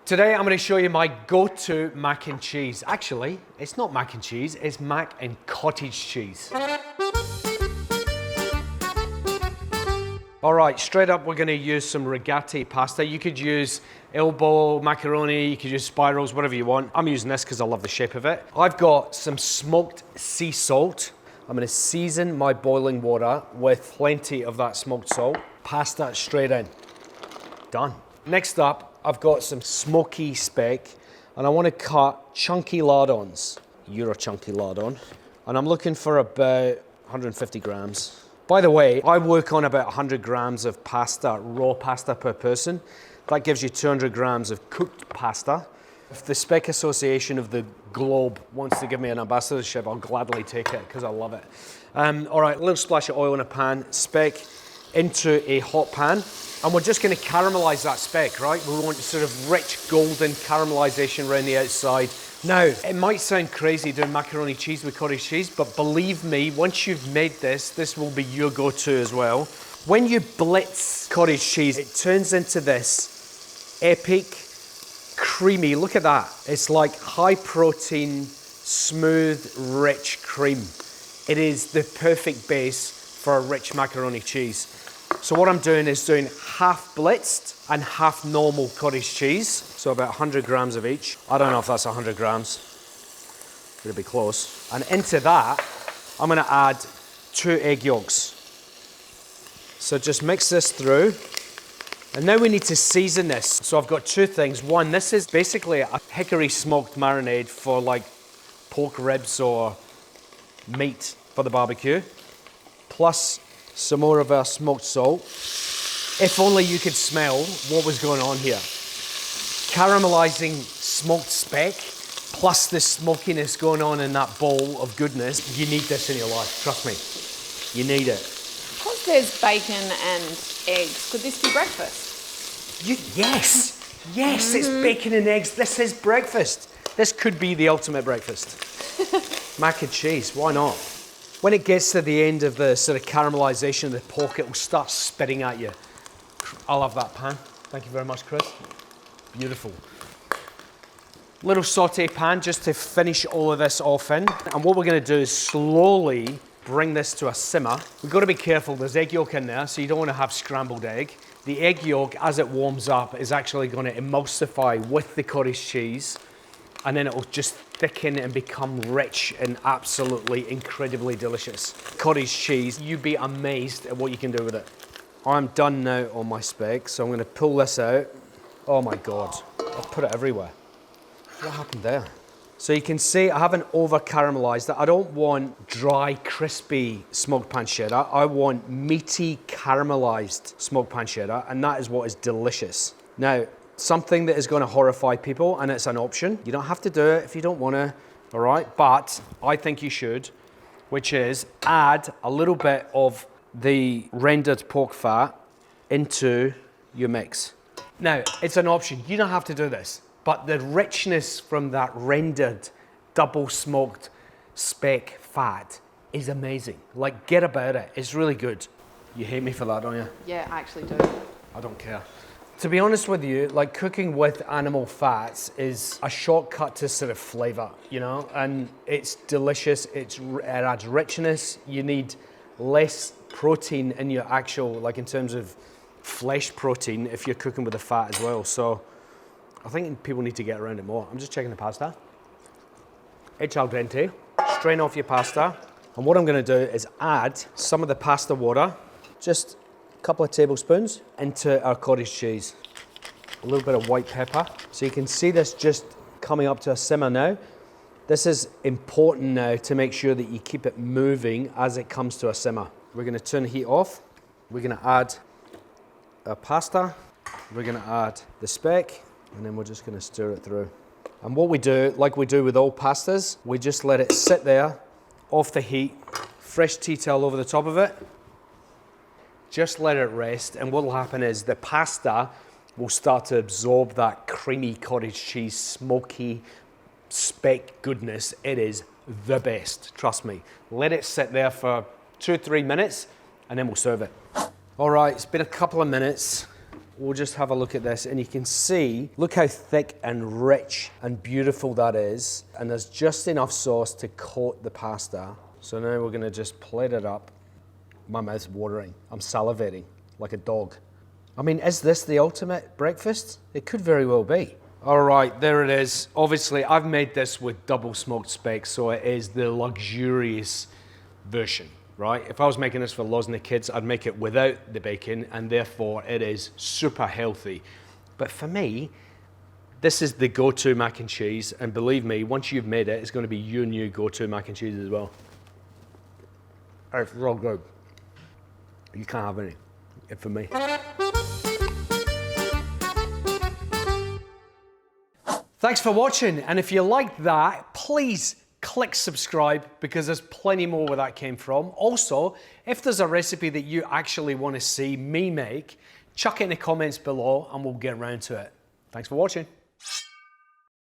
Today I'm going to show you my go-to mac and cheese. Actually, it's not mac and cheese, it's mac and cottage cheese. All right, straight up we're going to use some rigatoni pasta. You could use elbow macaroni, you could use spirals, whatever you want. I'm using this because I love the shape of it. I've got some smoked sea salt. I'm going to season my boiling water with plenty of that smoked salt. Pasta straight in. Done. Next up, I've got some smoky speck, and I want to cut chunky lardons. You're a chunky lardon. And I'm looking for about 150 grams. By the way, I work on about 100 grams of pasta, raw pasta per person. That gives you 200 grams of cooked pasta. If the Speck Association of the Globe wants to give me an ambassadorship, I'll gladly take it because I love it. All right, a little splash of oil in a pan, speck into a hot pan. And we're just going to caramelize that speck, right? We want sort of rich golden caramelization around the outside. Now, it might sound crazy doing macaroni cheese with cottage cheese, but believe me, once you've made this, this will be your go-to as well. When you blitz cottage cheese, it turns into this epic, creamy, look at that. It's like high protein, smooth, rich cream. It is the perfect base for a rich macaroni cheese. So what I'm doing is doing half blitzed and half normal cottage cheese. So about 100 grams of each. I don't know if that's 100 grams. It'll be close. And into that, I'm gonna add 2 egg yolks. So just mix this through. And now we need to season this. So I've got 2 things. One, this is basically a hickory smoked marinade for like pork ribs or meat for the barbecue. Plus some more of our smoked salt. If only you could smell what was going on here. Caramelizing smoked speck, plus the smokiness going on in that bowl of goodness. You need this in your life, trust me. You need it. Because there's bacon and eggs, could this be breakfast? Yes, it's bacon and eggs. This is breakfast. This could be the ultimate breakfast. Mac and cheese, why not? When it gets to the end of the sort of caramelization of the pork, it will start spitting at you. I love that pan. Thank you very much, Chris. Beautiful. Little saute pan just to finish all of this off in. And what we're going to do is slowly bring this to a simmer. We've got to be careful. There's egg yolk in there, so you don't want to have scrambled egg. The egg yolk, as it warms up, is actually going to emulsify with the cottage cheese, and then it will just thicken and become rich and absolutely incredibly delicious. Cottage cheese, you'd be amazed at what you can do with it. I'm done now on my speck, so I'm going to pull this out. Oh my God, I've put it everywhere. What happened there? So you can see I haven't over caramelized it. I don't want dry, crispy smoked pancetta. I want meaty, caramelized smoked pancetta, and that is what is delicious. Now, something that is going to horrify people, and it's an option. You don't have to do it if you don't want to, all right? But I think you should, which is add a little bit of the rendered pork fat into your mix. Now, it's an option. You don't have to do this, but the richness from that rendered double smoked speck fat is amazing. Like, get about it. It's really good. You hate me for that, don't you? Yeah, I actually do. I don't care. To be honest with you, like cooking with animal fats is a shortcut to sort of flavor, you know, and it's delicious. It adds richness. You need less protein in your actual, like in terms of flesh protein, if you're cooking with the fat as well. So I think people need to get around it more. I'm just checking the pasta. It's al dente. Strain off your pasta. And what I'm going to do is add some of the pasta water, just couple of tablespoons, into our cottage cheese. A little bit of white pepper. So you can see this just coming up to a simmer now. This is important now to make sure that you keep it moving as it comes to a simmer. We're going to turn the heat off. We're going to add our pasta. We're going to add the speck, and then we're just going to stir it through. And what we do, like we do with all pastas, we just let it sit there off the heat, fresh tea towel over the top of it. Just let it rest, and what will happen is the pasta will start to absorb that creamy cottage cheese, smoky speck goodness. It is the best, trust me. Let it sit there for 2 or 3 minutes, and then we'll serve it. All right, it's been a couple of minutes. we'll just have a look at this and you can see, look how thick and rich and beautiful that is. And there's just enough sauce to coat the pasta. So now we're gonna just plate it up. My mouth's watering. I'm salivating like a dog. I mean, is this the ultimate breakfast? It could very well be. All right, there it is. Obviously, I've made this with double smoked speck, so it is the luxurious version, right? If I was making this for Loz and the kids, I'd make it without the bacon, and therefore it is super healthy. But for me, this is the go-to mac and cheese, and believe me, once you've made it, it's gonna be your new go-to mac and cheese as well. It's real good. You can't have any, for me. Thanks for watching, and if you liked that, please click subscribe because there's plenty more where that came from. Also, if there's a recipe that you actually want to see me make, chuck it in the comments below and we'll get around to it. Thanks for watching.